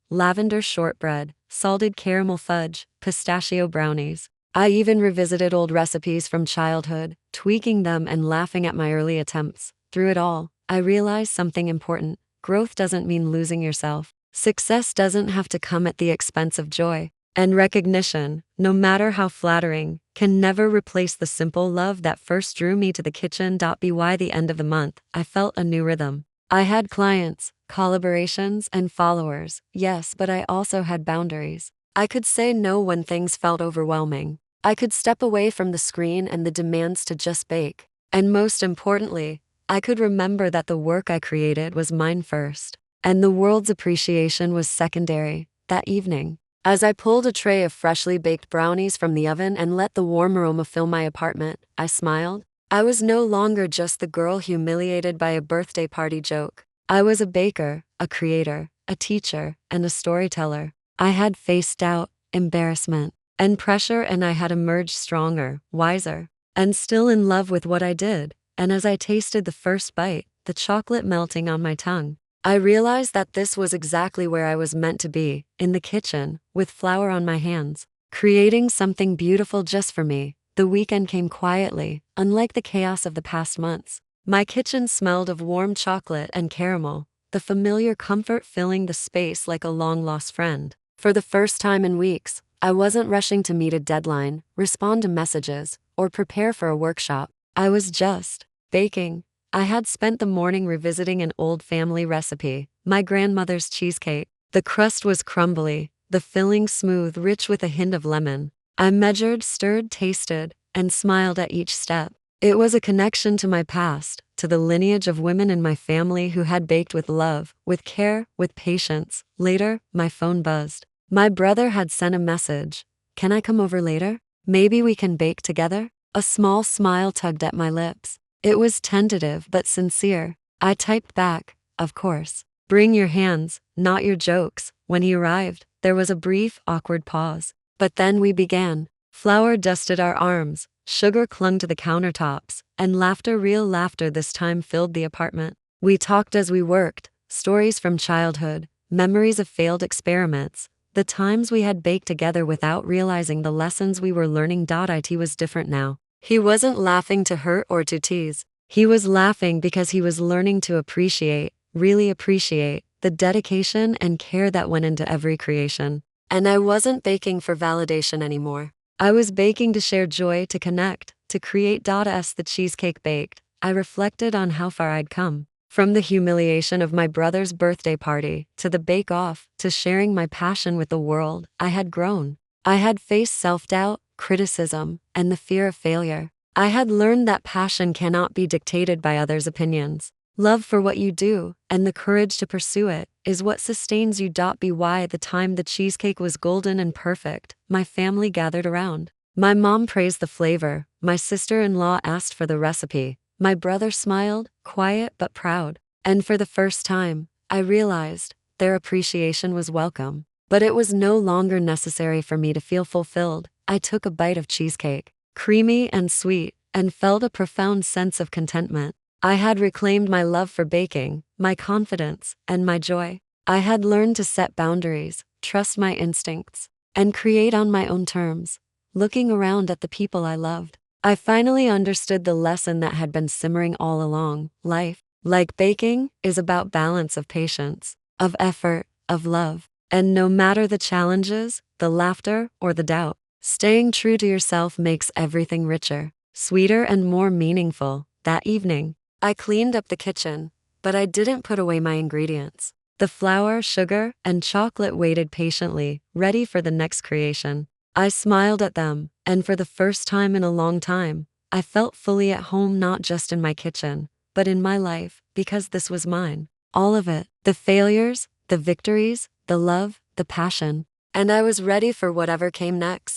A: lavender shortbread, salted caramel fudge, pistachio brownies. I even revisited old recipes from childhood, tweaking them and laughing at my early attempts. Through it all, I realized something important. Growth doesn't mean losing yourself. Success doesn't have to come at the expense of joy. And recognition, no matter how flattering, can never replace the simple love that first drew me to the kitchen. By the end of the month, I felt a new rhythm. I had clients, collaborations, and followers, yes, but I also had boundaries. I could say no when things felt overwhelming. I could step away from the screen and the demands to just bake. And most importantly, I could remember that the work I created was mine first, and the world's appreciation was secondary. That evening, as I pulled a tray of freshly baked brownies from the oven and let the warm aroma fill my apartment, I smiled. I was no longer just the girl humiliated by a birthday party joke. I was a baker, a creator, a teacher, and a storyteller. I had faced doubt, embarrassment, and pressure, and I had emerged stronger, wiser, and still in love with what I did. And as I tasted the first bite, the chocolate melting on my tongue, I realized that this was exactly where I was meant to be, in the kitchen, with flour on my hands, creating something beautiful just for me. The weekend came quietly, unlike the chaos of the past months. My kitchen smelled of warm chocolate and caramel, the familiar comfort filling the space like a long-lost friend. For the first time in weeks, I wasn't rushing to meet a deadline, respond to messages, or prepare for a workshop. I was just baking. I had spent the morning revisiting an old family recipe, my grandmother's cheesecake. The crust was crumbly, the filling smooth, rich with a hint of lemon. I measured, stirred, tasted, and smiled at each step. It was a connection to my past, to the lineage of women in my family who had baked with love, with care, with patience. Later, my phone buzzed. My brother had sent a message. "Can I come over later? Maybe we can bake together?" A small smile tugged at my lips. It was tentative but sincere. I typed back, "Of course. Bring your hands, not your jokes." When he arrived, there was a brief, awkward pause. But then we began. Flour dusted our arms, sugar clung to the countertops, and laughter, real laughter this time, filled the apartment. We talked as we worked, stories from childhood, memories of failed experiments, the times we had baked together without realizing the lessons we were learning. It was different now. He wasn't laughing to hurt or to tease. He was laughing because he was learning to appreciate, really appreciate, the dedication and care that went into every creation. And I wasn't baking for validation anymore. I was baking to share joy, to connect, to create. As the cheesecake baked, I reflected on how far I'd come. From the humiliation of my brother's birthday party, to the bake-off, to sharing my passion with the world, I had grown. I had faced self-doubt, criticism, and the fear of failure. I had learned that passion cannot be dictated by others' opinions. Love for what you do, and the courage to pursue it, is what sustains you. By the time the cheesecake was golden and perfect, my family gathered around. My mom praised the flavor, my sister-in-law asked for the recipe, my brother smiled, quiet but proud. And for the first time, I realized their appreciation was welcome. But it was no longer necessary for me to feel fulfilled. I took a bite of cheesecake, creamy and sweet, and felt a profound sense of contentment. I had reclaimed my love for baking, my confidence, and my joy. I had learned to set boundaries, trust my instincts, and create on my own terms. Looking around at the people I loved, I finally understood the lesson that had been simmering all along. Life, like baking, is about balance of patience, of effort, of love. And no matter the challenges, the laughter, or the doubt, staying true to yourself makes everything richer, sweeter, and more meaningful. That evening, I cleaned up the kitchen, but I didn't put away my ingredients. The flour, sugar, and chocolate waited patiently, ready for the next creation. I smiled at them, and for the first time in a long time, I felt fully at home, not just in my kitchen, but in my life, because this was mine. All of it. The failures, the victories, the love, the passion. And I was ready for whatever came next.